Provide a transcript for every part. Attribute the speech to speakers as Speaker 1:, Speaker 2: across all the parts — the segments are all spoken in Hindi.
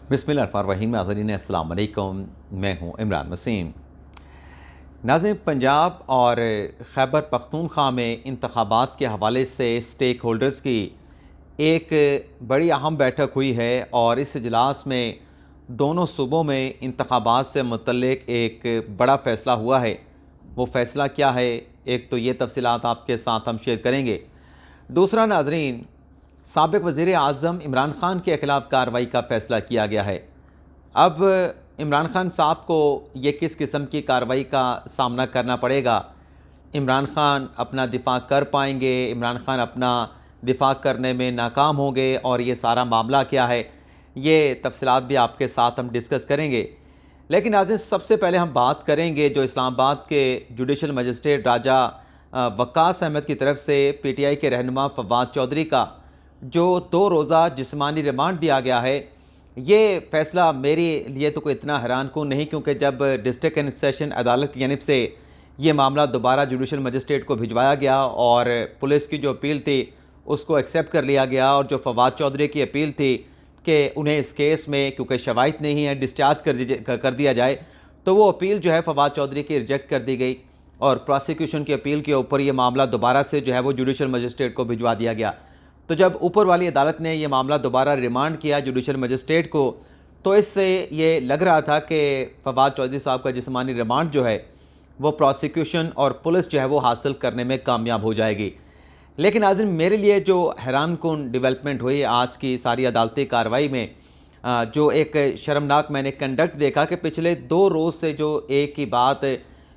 Speaker 1: बिस्मिल्लाहिर्रहमानिर्रहीम। नाज़रीन अस्सलाम वालेकुम, मैं हूँ इमरान वसीम। नाज़रीन, पंजाब और खैबर पख्तूनख्वा में इंतखाबात के हवाले से स्टेक होल्डर्स की एक बड़ी अहम बैठक हुई है और इस इजलास में दोनों सूबों में इंतखाबात से मुतल्लिक एक बड़ा फ़ैसला हुआ है। वो फ़ैसला क्या है, एक तो ये तफसीलात आपके साथ हम शेयर करेंगे। दूसरा नाज़रीन, साबिक़ वज़ीर आज़म इमरान ख़ान के ख़िलाफ़ कार्रवाई का फ़ैसला किया गया है। अब इमरान ख़ान साहब को ये किस किस्म की कार्रवाई का सामना करना पड़ेगा? इमरान ख़ान अपना दिफ़ा कर पाएंगे? इमरान ख़ान अपना दिफ़ा करने में नाकाम होंगे? और ये सारा मामला क्या है, ये तफसीलात भी आपके साथ हम डिस्कस करेंगे। लेकिन नाज़रीन, सबसे पहले हम बात करेंगे जो इस्लामाबाद के जुडिशल मजिस्ट्रेट राजा वक्कास अहमद की तरफ से PTI के रहनुमा फवाद चौधरी का जो 2 रोज़ा जिस्मानी रिमांड दिया गया है। ये फ़ैसला मेरे लिए तो कोई इतना हैरानकुन नहीं, क्योंकि जब डिस्ट्रिक्ट एंड सेशन अदालत की जानिब से ये मामला दोबारा जुडिशल मजिस्ट्रेट को भिजवाया गया और पुलिस की जो अपील थी उसको एक्सेप्ट कर लिया गया, और जो फवाद चौधरी की अपील थी कि उन्हें इस केस में क्योंकि शवाहिद नहीं है डिस्चार्ज कर दिया जाए, तो वो अपील जो है फवाद चौधरी की रिजेक्ट कर दी गई और प्रोसिक्यूशन की अपील के ऊपर ये मामला दोबारा से जो है वो जुडिशल मजिस्ट्रेट को भिजवा दिया गया। तो जब ऊपर वाली अदालत ने यह मामला दोबारा रिमांड किया जुडिशल मजिस्ट्रेट को, तो इससे ये लग रहा था कि फवाद चौधरी साहब का जिस्मानी रिमांड जो है वो प्रोसिक्यूशन और पुलिस जो है वो हासिल करने में कामयाब हो जाएगी। लेकिन नाज़रीन, मेरे लिए जो हैरानकुन डेवलपमेंट हुई आज की सारी अदालती कार्रवाई में, जो एक शर्मनाक मैंने कंडक्ट देखा कि पिछले 2 रोज़ से जो एक ही बात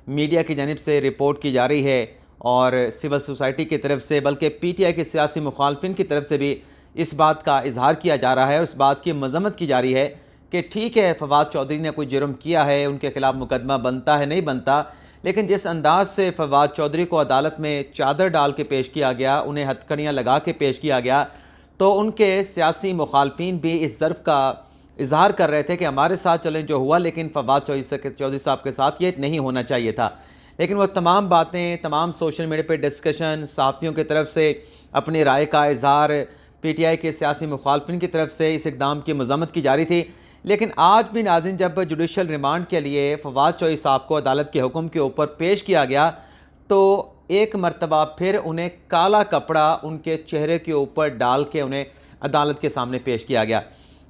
Speaker 1: मीडिया की जानिब से रिपोर्ट की जा रही है और सिविल सोसाइटी की तरफ से, बल्कि PTI के सियासी मुखालफिन की तरफ से भी इस बात का इजहार किया जा रहा है और इस बात की मजम्मत की जा रही है कि ठीक है, फवाद चौधरी ने कोई जुर्म किया है, उनके खिलाफ मुकदमा बनता है नहीं बनता, लेकिन जिस अंदाज से फवाद चौधरी को अदालत में चादर डाल के पेश किया गया, उन्हें हथकड़ियाँ लगा के पेश किया गया, तो उनके सियासी मुखालफिन भी इस ज़र्फ़ का इजहार कर रहे थे कि हमारे साथ चलें जो हुआ, लेकिन फवाद चौधरी साहब के साथ ये नहीं होना चाहिए था। लेकिन वो तमाम बातें, तमाम सोशल मीडिया पे डिस्कशन, सहाफ़ियों की तरफ से अपनी राय का इज़हार, PTI के सियासी मुखालफिन की तरफ से इस इक़दाम की मज़म्मत की जा रही थी। लेकिन आज भी नाज़रीन, जब जुडिशल रिमांड के लिए फवाद चौधरी साहब को अदालत के हुक्म के ऊपर पेश किया गया, तो एक मरतबा फिर उन्हें काला कपड़ा उनके चेहरे के ऊपर डाल के उन्हें अदालत के सामने पेश किया गया।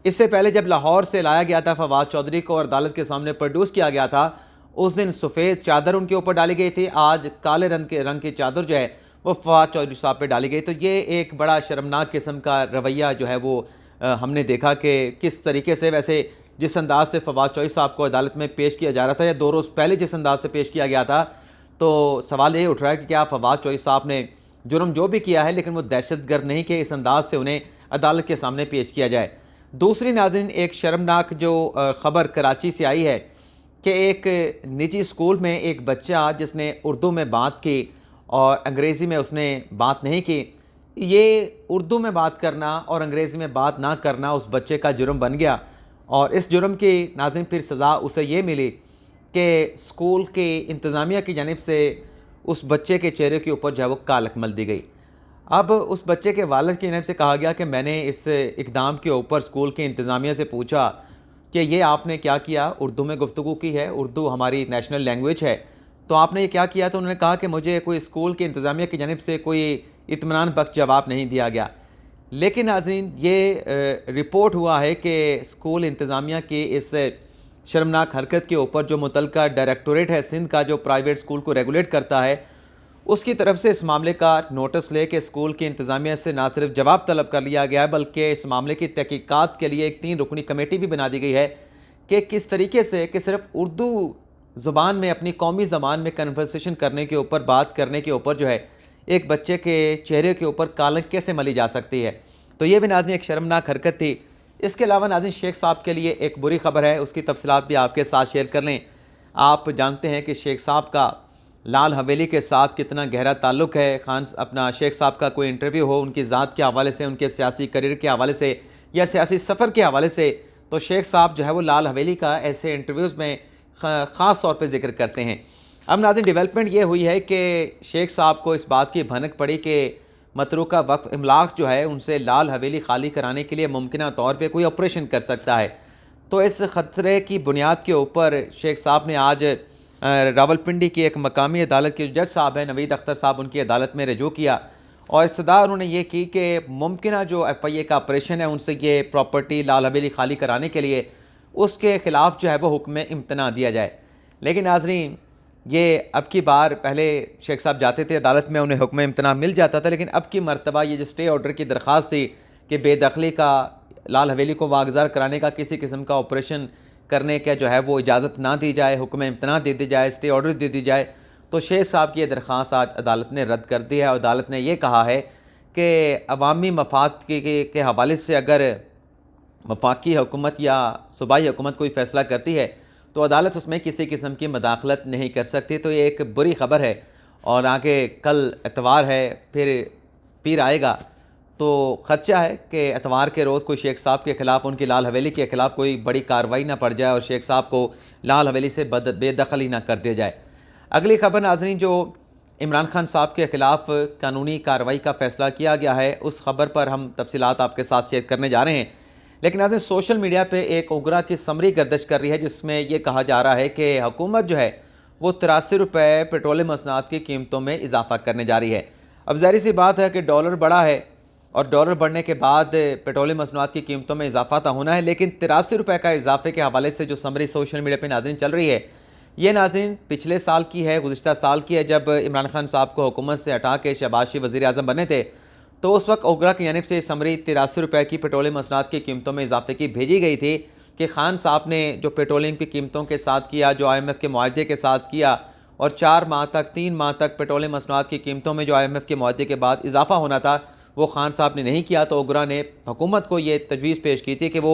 Speaker 1: इससे पहले जब लाहौर से लाया गया था फवाद चौधरी को और अदालत के सामने प्रोड्यूस किया गया था, उस दिन सफ़ेद चादर उनके ऊपर डाली गई थी, आज काले रंग की चादर जो है वो फवाद चौधरी साहब पे डाली गई। तो ये एक बड़ा शर्मनाक किस्म का रवैया जो है वो हमने देखा कि किस तरीके से, वैसे जिस अंदाज से फवाद चौधरी साहब को अदालत में पेश किया जा रहा था या 2 रोज़ पहले जिस अंदाज से पेश किया गया था, तो सवाल ये उठ रहा है कि क्या फवाद चौधरी साहब ने जुर्म जो भी किया है, लेकिन वो दहशतगर्द नहीं कि इस अंदाज से उन्हें अदालत के सामने पेश किया जाए। दूसरी नाज़रीन, एक शर्मनाक जो ख़बर कराची से आई है कि एक निजी स्कूल में एक बच्चा जिसने उर्दू में बात की और अंग्रेज़ी में उसने बात नहीं की, ये उर्दू में बात करना और अंग्रेज़ी में बात ना करना उस बच्चे का जुर्म बन गया और इस जुर्म की नाज़रीन फिर सज़ा उसे ये मिली कि स्कूल की इंतज़ामिया की जानिब से उस बच्चे के चेहरे के ऊपर जो है वो कालक मल दी गई। अब उस बच्चे के वालिद की जानिब से कहा गया कि मैंने इस इक़दाम के ऊपर स्कूल की इंतज़ामिया से पूछा कि ये आपने क्या किया, उर्दू में गुफ्तगू की है, उर्दू हमारी नेशनल लैंग्वेज है, तो आपने ये क्या किया? तो उन्होंने कहा कि मुझे कोई स्कूल की इंतज़ामिया की जानिब से कोई इत्मीनान बख्श जवाब नहीं दिया गया। लेकिन नाज़रीन, ये रिपोर्ट हुआ है कि स्कूल इंतज़ामिया की इस शर्मनाक हरकत के ऊपर जो मुतल्लिका डायरेक्टोरेट है सिंध का, जो प्राइवेट स्कूल को रेगुलेट करता है, उसकी तरफ से इस मामले का नोटिस लेके स्कूल की इंतज़ामिया से ना सिर्फ जवाब तलब कर लिया गया है, बल्कि इस मामले की तहकीकात के लिए एक 3 रुकनी कमेटी भी बना दी गई है कि किस तरीके से कि सिर्फ उर्दू ज़ुबान में, अपनी कौमी ज़बान में कन्वर्सेशन करने के ऊपर, बात करने के ऊपर जो है एक बच्चे के चेहरे के ऊपर कालक कैसे मली जा सकती है। तो ये भी नाज़रीन एक शर्मनाक हरकत थी। इसके अलावा नाज़रीन, शेख साहब के लिए एक बुरी खबर है, उसकी तफसीलात भी आपके साथ शेयर कर लें। आप जानते हैं कि शेख साहब का लाल हवेली के साथ कितना गहरा ताल्लुक़ है। शेख साहब का कोई इंटरव्यू हो उनकी ज़ात के हवाले से, उनके सियासी करियर के हवाले से या सियासी सफ़र के हवाले से, तो शेख साहब जो है वो लाल हवेली का ऐसे इंटरव्यूज़ में ख़ास तौर पे ज़िक्र करते हैं। अब नाज़रीन, डेवलपमेंट ये हुई है कि शेख साहब को इस बात की भनक पड़ी कि मतरूका वक्फ इमलाक जो है उनसे लाल हवेली खाली कराने के लिए मुमकिना तौर पे कोई ऑपरेशन कर सकता है। तो इस ख़तरे की बुनियाद के ऊपर शेख साहब ने आज रावलपिंडी की एक मकामी अदालत के जज साहब हैं नवीद अख्तर साहब, उनकी अदालत में रजू किया और इस्तदा उन्होंने ये की कि मुमकिन जो FIA का ऑपरेशन है उनसे ये प्रॉपर्टी लाल हवेली खाली कराने के लिए उसके ख़िलाफ़ जो है वो हुक्म इम्तना दिया जाए। लेकिन नाज़रीन, ये अब की बार पहले शेख साहब जाते थे अदालत में, उन्हें हुक्म इम्तना मिल जाता था, लेकिन अब की मरतबा ये जो स्टे ऑर्डर की दरख्वास्त थी कि बेदखली का लाल हवेली को वागज़ार कराने का किसी किस्म का ऑपरेशन करने का जो है वो इजाज़त ना दी जाए, हुक्म इम्तना दे दी जाए, स्टे ऑर्डर दे दी जाए, तो शेख साहब की ये दरख्वास्त आज अदालत ने रद्द कर दी है। और अदालत ने यह कहा है कि अवामी मफाद के हवाले से अगर वफाकी हुकूमत या सूबाई हुकूमत कोई फ़ैसला करती है तो अदालत उसमें किसी किस्म की मदाखलत नहीं कर सकती। तो ये एक बुरी ख़बर है और आगे कल एतवार है, फिर पीर आएगा, तो ख़दशा है कि एतवार के रोज़ कोई शेख साहब के ख़िलाफ़, उनकी लाल हवेली के ख़िलाफ़ कोई बड़ी कार्रवाई ना पड़ जाए और शेख साहब को लाल हवेली से बेदखली ना कर दिया जाए। अगली ख़बर नाज़रीन, जो इमरान खान साहब के ख़िलाफ़ कानूनी कार्रवाई का फ़ैसला किया गया है, उस ख़बर पर हम तफसीलात आपके साथ शेयर करने जा रहे हैं। लेकिन नाज़रीन, सोशल मीडिया पे एक उगरा की समरी गर्दिश कर रही है जिसमें यह कहा जा रहा है कि हुकूमत जो है वो 83 रुपये पेट्रोलियम मसनात की कीमतों में इजाफ़ा करने जा रही है। अब ज़ाहिर सी बात है कि डॉलर बढ़ा है और डॉलर बढ़ने के बाद पेट्रोलियम मसनूआत की कीमतों में इजाफा तो होना है, लेकिन 83 रुपये का इजाफे के हवाले से जो समरी सोशल मीडिया पर नाज़रीन चल रही है, ये नाज़रीन पिछले साल की है, गुज़िश्ता साल की है, जब इमरान खान साहब को हुकूमत से हटा के शहबाज शरीफ वज़ीर आज़म बने थे। तो उस वक्त ओगरा की जानिब से समरी 83 रुपये की पेट्रोलियम मसनूआत की कीमतों में इजाफे की भेजी गई थी कि खान साहब ने जो पेट्रोलियम की कीमतों के साथ किया, जो IMF के मुआहदे के साथ किया, और 4 माह तक 3 माह तक पेट्रोलियम मसनूआत की कीमतों में जो IMF के मुआहदे के बाद इजाफा होना था वो खान साहब ने नहीं किया। तो ओगरा ने हुकूमत को ये तजवीज़ पेश की थी कि वो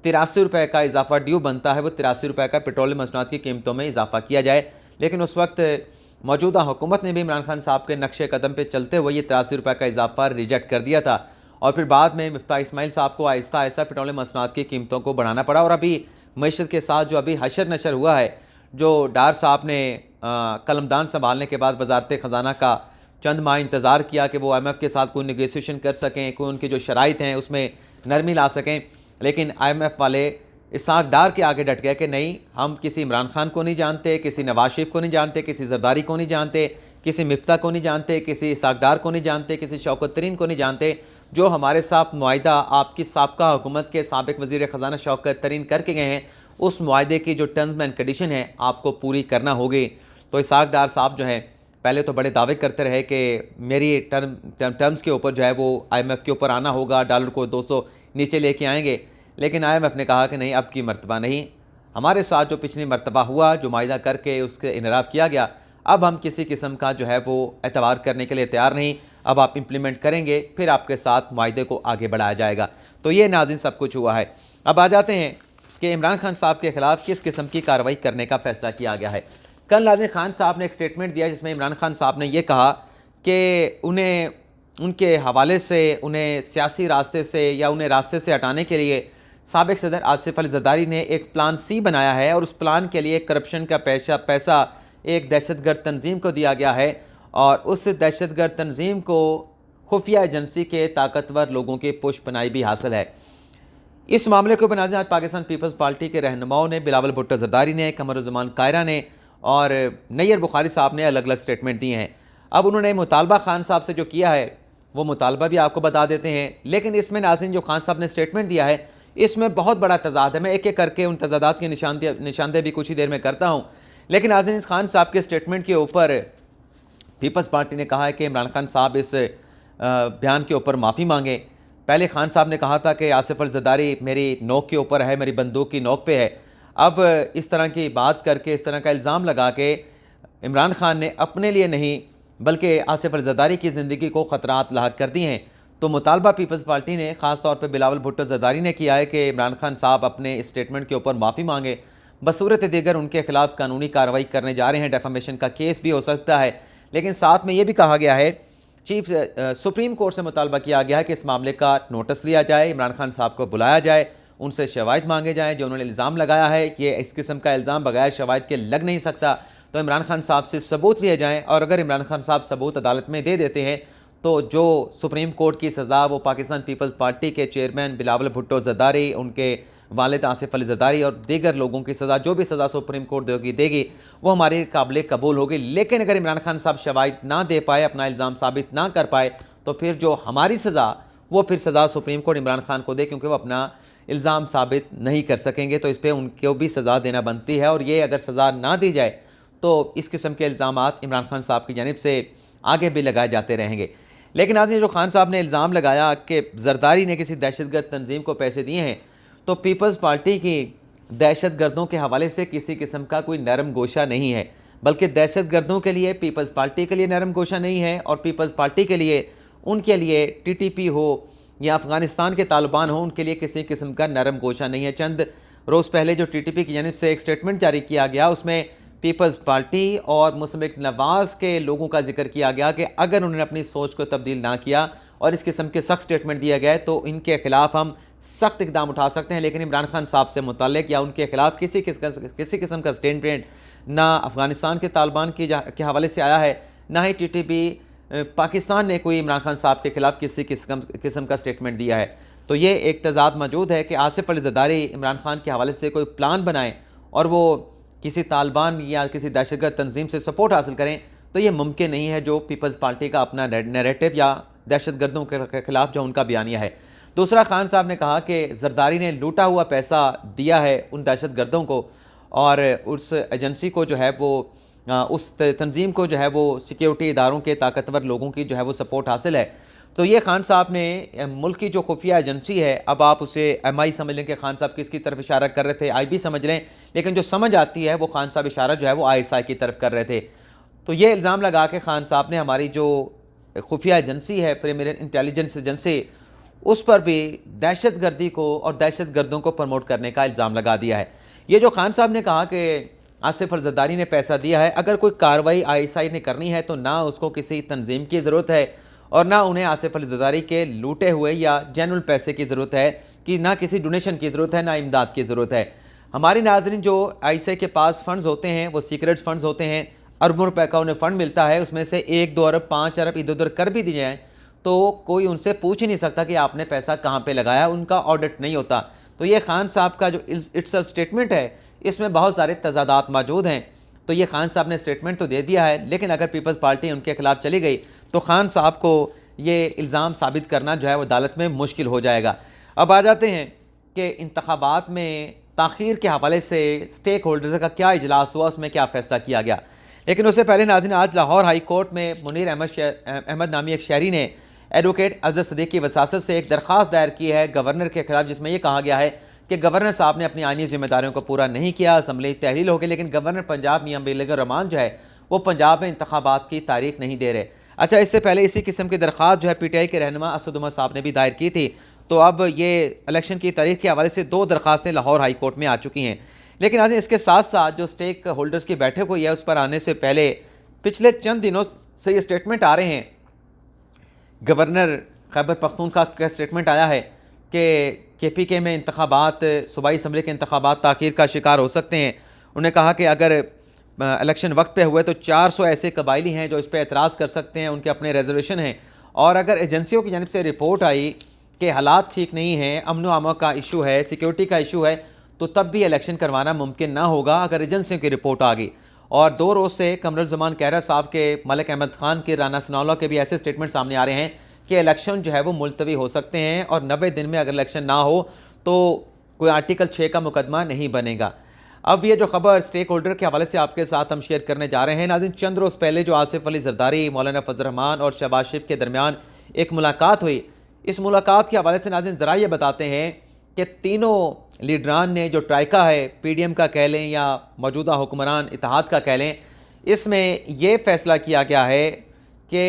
Speaker 1: 83 रुपये का इजाफा ड्यू बनता है, वो 83 रुपये का पेट्रोलियम मसनूआत की कीमतों में इजाफा किया जाए। लेकिन उस वक्त मौजूदा हुकूमत ने भी इमरान खान साहब के नक्शे कदम पर चलते हुए ये 83 रुपये का इजाफा रिजेक्ट कर दिया था और फिर बाद में मिफ्ताह इस्माइल साहब को आहिस्ता आहिस्ता पेट्रोलियम मसनूआत की कीमतों को बढ़ाना पड़ा। और अभी मईशत के साथ जो अभी हशर नशर हुआ है, जो डार साहब ने कलमदान संभालने के बाद वजारत ख़जाना का चंद माह इंतज़ार किया कि वो IMF के साथ कोई नेगोशिएशन कर सकें, कोई उनकी जो शराइत हैं उसमें नरमी ला सकें, लेकिन IMF वाले इसहाक डार के आगे डट गए कि नहीं, हम किसी इमरान खान को नहीं जानते, किसी नवाज शरीफ को नहीं जानते, किसी जरदारी को नहीं जानते, किसी मिफ्ता को नहीं जानते, किसी इसहाक डार को नहीं जानते, किसी शौकत तरीन को नहीं जानते। जो हमारे साथ मुआहिदा आपकी साबका हुकूमत के साबिक वज़ीर ख़जाना शौकत तरीन करके गए हैं, उस मुआहिदे की जो टर्म्स एंड कंडीशन है आपको पूरी करना होगी। तो इसहाक डार साहब जो हैं पहले तो बड़े दावे करते रहे कि मेरी टर्म्स के ऊपर जो है वो IMF के ऊपर आना होगा, डॉलर को 200 नीचे लेके आएंगे, लेकिन IMF ने कहा कि नहीं, अब की मरतबा नहीं, हमारे साथ जो पिछली मरतबा हुआ, जो मुआहिदा करके उसके इनराफ किया गया, अब हम किसी किस्म का जो है वो एतबार करने के लिए तैयार नहीं, अब आप इम्प्लीमेंट करेंगे फिर आपके साथ मुआहिदे को आगे बढ़ाया जाएगा। तो ये नाज़रीन सब कुछ हुआ है। अब आ जाते हैं कि इमरान खान साहब के ख़िलाफ़ किस किस्म की कार्रवाई करने का फ़ैसला किया गया है। कल नाज़रीन खान साहब ने एक स्टेटमेंट दिया जिसमें इमरान खान साहब ने यह कहा कि उन्हें उनके हवाले से उन्हें सियासी रास्ते से या उन्हें रास्ते से हटाने के लिए साबिक सदर आसिफ अली जरदारी ने एक प्लान C बनाया है और उस प्लान के लिए करप्शन का पैसा एक दहशतगर्द तंजीम को दिया गया है और उस दहशतगर्द तंजीम को खुफिया एजेंसी के ताकतवर लोगों की पुष्पनाई भी हासिल है। इस मामले को बनाते आज पाकिस्तान पीपल्स पार्टी के रहनुमाओं ने, बिलावल भुट्टो जरदारी ने, कमरुज़्ज़मान कायरा ने और नैयर बुखारी साहब ने अलग अलग स्टेटमेंट दिए हैं। अब उन्होंने मुतालबा खान साहब से जो किया है वो मुतालबा भी आपको बता देते हैं, लेकिन इसमें नाज़रीन जो खान साहब ने स्टेटमेंट दिया है इसमें बहुत बड़ा तजाद है। मैं एक एक करके उन तजादात की निशानदेही भी कुछ ही देर में करता हूँ, लेकिन नाज़रीन इस खान साहब के स्टेटमेंट के ऊपर पीपल्स पार्टी ने कहा है कि इमरान खान साहब इस बयान के ऊपर माफ़ी मांगे। पहले खान साहब ने कहा था कि आसिफ अली जरदारी मेरी नोक के ऊपर है, मेरी बंदूक की नोक पे है। अब इस तरह की बात करके, इस तरह का इल्ज़ाम लगा के इमरान खान ने अपने लिए नहीं बल्कि आसिफ अली जरदारी की ज़िंदगी को ख़तरात लाहक कर दिए हैं। तो मुतालबा पीपल्स पार्टी ने ख़ास तौर पर बिलावल भुट्टो जरदारी ने किया है कि इमरान खान साहब अपने स्टेटमेंट के ऊपर माफ़ी मांगे, बसूरत दीगर उनके खिलाफ कानूनी कार्रवाई करने जा रहे हैं, डेफामेशन का केस भी हो सकता है। लेकिन साथ में ये भी कहा गया है, सुप्रीम कोर्ट से मुतालबा किया गया है कि इस मामले का नोटिस लिया जाए, इमरान खान साहब को बुलाया जाए, उनसे शवाहिद मांगे जाएँ। जो उन्होंने इल्ज़ाम लगाया है ये इस किस्म का इल्ज़ाम बगैर शवाहिद के लग नहीं सकता, तो इमरान खान साहब से सबूत लिए जाएँ और अगर इमरान खान साहब सबूत अदालत में दे देते हैं तो जो सुप्रीम कोर्ट की सज़ा वो पाकिस्तान पीपल्स पार्टी के चेयरमैन बिलावल भुट्टो जरदारी, उनके वालिद आसिफ अली जरदारी और दीगर लोगों की सज़ा, जो भी सज़ा सुप्रीम कोर्ट देगी वो हमारे काबिल कबूल होगी। लेकिन अगर इमरान खान साहब शवाहिद ना दे पाए, अपना इल्ज़ाम साबित ना कर पाए, तो फिर जो हमारी सज़ा वो फिर सज़ा सुप्रीम कोर्ट इमरान खान को दे, क्योंकि वो अपना इल्ज़ाम साबित नहीं कर सकेंगे। तो इस पर उनको भी सज़ा देना बनती है, और ये अगर सज़ा ना दी जाए तो इस किस्म के इल्ज़ामात इमरान खान साहब की जानिब से आगे भी लगाए जाते रहेंगे। लेकिन आज जो खान साहब ने इल्ज़ाम लगाया कि जरदारी ने किसी दहशतगर्द तंजीम को पैसे दिए हैं, तो पीपल्स पार्टी की दहशत गर्दों के हवाले से किसी किस्म का कोई नरम गोशा नहीं है, बल्कि दहशत गर्दों के लिए पीपल्स पार्टी के लिए नरम गोशा नहीं है, और पीपल्स पार्टी के लिए उनके लिए टीटीपी हो या अफ़गानिस्तान के तालिबान हो, उनके लिए किसी किस्म का नरम गोशा नहीं है। चंद रोज़ पहले जो टीटीपी की जानिब से एक स्टेटमेंट जारी किया गया, उसमें पीपल्स पार्टी और मुस्लिम नवाज़ के लोगों का जिक्र किया गया कि अगर उन्होंने अपनी सोच को तब्दील ना किया और इस किस्म के सख्त स्टेटमेंट दिया गया तो इनके खिलाफ हम सख्त इकदाम उठा सकते हैं। लेकिन इमरान खान साहब से मुताल्लिक या उनके खिलाफ किसी किस्म का स्टेटमेंट ना अफ़गानिस्तान के तालिबान के हवाले से आया है, ना ही टीटीपी पाकिस्तान ने कोई इमरान खान साहब के खिलाफ किसी किस्म का स्टेटमेंट दिया है। तो ये एक तजाद मौजूद है कि आसिफ अली जरदारी इमरान खान के हवाले से कोई प्लान बनाएं और वो किसी तालिबान या किसी दहशतगर्द तंजीम से सपोर्ट हासिल करें, तो ये मुमकिन नहीं है, जो पीपल्स पार्टी का अपना नैरेटिव या दहशतगर्दों के खिलाफ जो उनका बयानिया है। दूसरा, खान साहब ने कहा कि जरदारी ने लूटा हुआ पैसा दिया है उन दहशतगर्दों को, और उस एजेंसी को जो है वो उस तंजीम को जो है वो सिक्योरिटी इदारों के ताकतवर लोगों की जो है वो सपोर्ट हासिल है। तो ये खान साहब ने मुल्क की जो खुफिया एजेंसी है, अब आप उसे MI समझ लें कि खान साहब किसकी तरफ इशारा कर रहे थे, IB समझ लें, लेकिन जो समझ आती है वो खान साहब इशारा जो है वो ISI की तरफ कर रहे थे। तो ये इल्ज़ाम लगा के खान साहब ने हमारी जो खुफिया एजेंसी है, प्राइमरी इंटेलिजेंस एजेंसी, उस पर भी दहशत गर्दी को और दहशत गर्दों को प्रमोट करने का इल्ज़ाम लगा दिया है। ये जो खान साहब ने कहा कि आसिफ अली जरदारी ने पैसा दिया है, अगर कोई कार्रवाई ISI ने करनी है तो ना उसको किसी तंजीम की ज़रूरत है और ना उन्हें आसिफ अली जरदारी के लूटे हुए या जेनुअल पैसे की ज़रूरत है, कि ना किसी डोनेशन की ज़रूरत है, ना इमदाद की ज़रूरत है। हमारी नाज़रीन, जो ISI के पास फ़ंड्स होते हैं वो सीक्रेट फ़ंड्स होते हैं, अरबों रुपए का उन्हें फ़ंड मिलता है, उसमें से 1-2 अरब 5 अरब इधर उधर कर भी दिए जाएँ तो कोई उनसे पूछ ही नहीं सकता कि आपने पैसा कहाँ पे लगाया, उनका ऑडिट नहीं होता। तो ये खान साहब का जो इट्सल्फ स्टेटमेंट है, इसमें बहुत सारे तजादात मौजूद हैं। तो ये खान साहब ने स्टेटमेंट तो दे दिया है, लेकिन अगर पीपल्स पार्टी उनके खिलाफ चली गई तो खान साहब को ये इल्ज़ाम साबित करना जो है वो अदालत में मुश्किल हो जाएगा। अब आ जाते हैं कि इंतखाबात में ताख़ीर के हवाले से स्टेक होल्डर्स का क्या इजलास हुआ, उसमें क्या फ़ैसला किया गया। लेकिन उससे पहले नाज़रीन, आज लाहौर हाई कोर्ट में मुनीर अहमद नामी एक शहरी ने एडवोकेट अजहर सदीक़ की वसासत से एक दरख्वास्त दायर की है गवर्नर के खिलाफ, जिसमें यह कहा गया है कि गवर्नर साहब ने अपनी आईनी जिम्मेदारियों को पूरा नहीं किया। असम्बली तहलील हो गई, लेकिन गवर्नर पंजाब मियां बेगम रहमान जो है वो पंजाब में इंतखाबात की तारीख नहीं दे रहे। अच्छा, इससे पहले इसी किस्म की दरख्वास्त जो है PTI के रहनुमा असद उमर साहब ने भी दायर की थी। तो अब ये इलेक्शन की तारीख के हवाले से 2 दरख्वास्तें लाहौर हाई कोर्ट में आ चुकी हैं। लेकिन आज इसके साथ साथ जो स्टेक होल्डर्स की बैठक हुई है, उस पर आने से पहले पिछले चंद दिनों से ये स्टेटमेंट आ रहे हैं, गवर्नर खैबर पख्तूनख्वा का स्टेटमेंट आया है कि KPK में इंतखाबात, सूबाई असम्बली के इंतखाबात ताख़ीर का शिकार हो सकते हैं। उन्होंने कहा कि अगर इलेक्शन वक्त पे हुए तो 400 ऐसे कबायली हैं जो इस पर एतराज़ कर सकते हैं, उनके अपने रेजर्वेशन हैं, और अगर एजेंसियों की जानिब से रिपोर्ट आई कि हालात ठीक नहीं हैं, अमन अमान का इशू है, सिक्योरिटी का इशू है, तो तब भी इलेक्शन करवाना मुमकिन ना होगा अगर एजेंसियों की रिपोर्ट आ गई। और 2 रोज़ से कमरुल कहरा साहब के, मलिक अहमद खान के, राना सनाउल्लाह के भी ऐसे स्टेटमेंट सामने आ रहे हैं कि इलेक्शन जो है वो मुलतवी हो सकते हैं, और 90 दिन में अगर इलेक्शन ना हो तो कोई आर्टिकल 6 का मुकदमा नहीं बनेगा। अब ये जो खबर स्टेक होल्डर के हवाले से आपके साथ हम शेयर करने जा रहे हैं नाज़रीन, चंद रोज़ पहले जो आसिफ अली जरदारी, मौलाना फजल रहमान और शहबाज शरीफ के दरमियान एक मुलाकात हुई, इस मुलाकात के हवाले से नाज़रीन ज़रा ये बताते हैं कि तीनों लीडरान ने, जो ट्राइका है, PDM का कह लें या मौजूदा हुक्मरान इत्तेहाद का कह लें, इसमें यह फ़ैसला किया गया है कि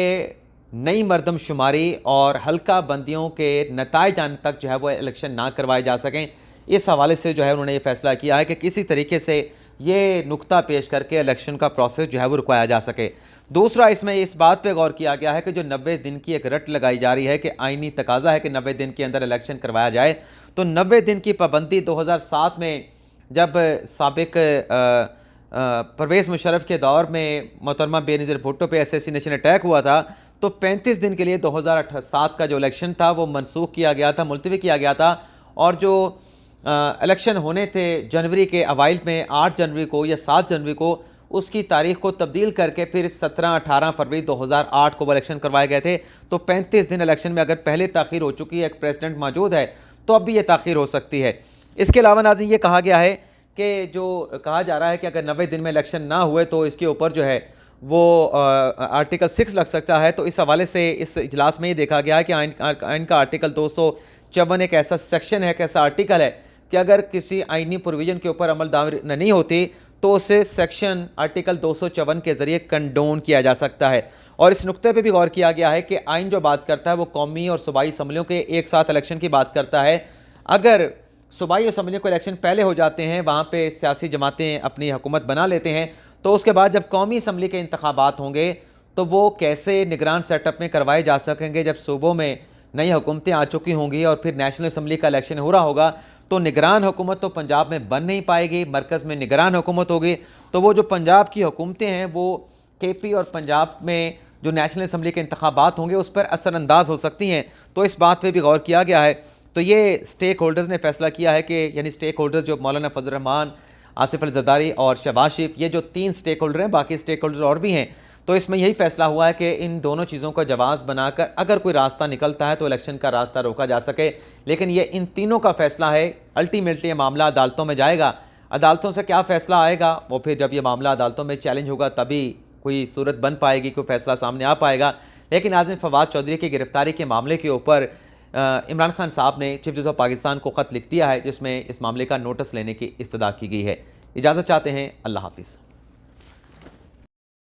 Speaker 1: नई मरदमशुमारी और हल्का बंदियों के नताइज आने तक जो है वो इलेक्शन ना करवाए जा सकें। इस हवाले से जो है उन्होंने ये फैसला किया है कि किसी तरीके से ये नुक्ता पेश करके इलेक्शन का प्रोसेस जो है वो रुकाया जा सके। दूसरा, इसमें इस बात पे गौर किया गया है कि जो 90 दिन की एक रट लगाई जा रही है कि आईनी तकाजा है कि 90 दिन के अंदर इलेक्शन करवाया जाए, तो 90 दिन की पाबंदी 2007 में जब साबिक परवेज़ मुशर्रफ के दौर में मोहतरमा बेनज़ीर भुट्टो पे असैसिनेशन अटैक हुआ था, तो 35 दिन के लिए 2007 का जो इलेक्शन था वो मनसूख किया गया था, मुलतवी किया गया था। और जो इलेक्शन होने थे जनवरी के अवाइल में, 8 जनवरी को या 7 जनवरी को, उसकी तारीख को तब्दील करके फिर 17-18 फरवरी 2008 को वो इलेक्शन करवाए गए थे। तो 35 दिन इलेक्शन में अगर पहले ताख़ीर हो चुकी है, एक प्रेसिडेंट मौजूद है, तो अब भी ये ताख़ीर हो सकती है। इसके अलावा नाज़रीन ये कहा गया है कि जो कहा जा रहा है कि अगर 90 दिन में इलेक्शन ना हुए तो इसके ऊपर जो है वो आर्टिकल 6 लग सकता है। तो इस हवाले से इस इजलास में ये देखा गया है कि आइन का आर्टिकल 254 एक ऐसा सेक्शन है, एक ऐसा आर्टिकल है कि अगर किसी आइनी प्रोविज़न के ऊपर अमलदारी नहीं होती तो उसे सेक्शन आर्टिकल 254 के ज़रिए कंडोन किया जा सकता है। और इस नुक्ते पे भी गौर किया गया है कि आइन जो बात करता है वो कौमी और सूबाई असम्बलियों के एक साथ इलेक्शन की बात करता है। अगर सूबाई असम्बलियों को इलेक्शन पहले हो जाते हैं, वहाँ पे सियासी जमातें अपनी हुकूमत बना लेते हैं, तो उसके बाद जब कौमी असम्बली के इंतखाबात होंगे तो वो कैसे निगरान सेटअप में करवाए जा सकेंगे जब सूबों में नई हुकूमतें आ चुकी होंगी और फिर नेशनल असम्बली का इलेक्शन हो रहा होगा। तो निगरान हुकूमत तो पंजाब में बन नहीं पाएगी, मरकज़ में निगरान हुकूमत होगी। तो वो जो पंजाब की हुकूमतें हैं वो KP और पंजाब में जो नेशनल असम्बली के इंतखाबात होंगे उस पर असरअंदाज हो सकती हैं। तो इस बात पर भी गौर किया गया है। तो ये स्टेक होल्डर्स ने फैसला किया है कि यानी स्टेक होल्डर्स जो मौलाना फजल रहमान, आसिफ अली जरदारी और शहबाज शरीफ, ये जो 3 स्टेक होल्डर हैं, बाकी स्टेक होल्डर और भी हैं। तो इसमें यही फैसला हुआ है कि इन दोनों चीज़ों का जवाब बनाकर अगर कोई रास्ता निकलता है तो इलेक्शन का रास्ता रोका जा सके। लेकिन ये इन तीनों का फैसला है। अल्टीमेटली ये मामला अदालतों में जाएगा। अदालतों से क्या फ़ैसला आएगा, वो फिर जब ये मामला अदालतों में चैलेंज होगा तभी कोई सूरत बन पाएगी, कोई फ़ैसला सामने आ पाएगा। लेकिन नाज़रीन, फवाद चौधरी की गिरफ्तारी के मामले के ऊपर इमरान खान साहब ने चीफ जस्टिस ऑफ पाकिस्तान को ख़त लिख दिया है जिसमें इस मामले का नोटिस लेने की इस्तदा की गई है। इजाज़त चाहते हैं। अल्लाह हाफिज़।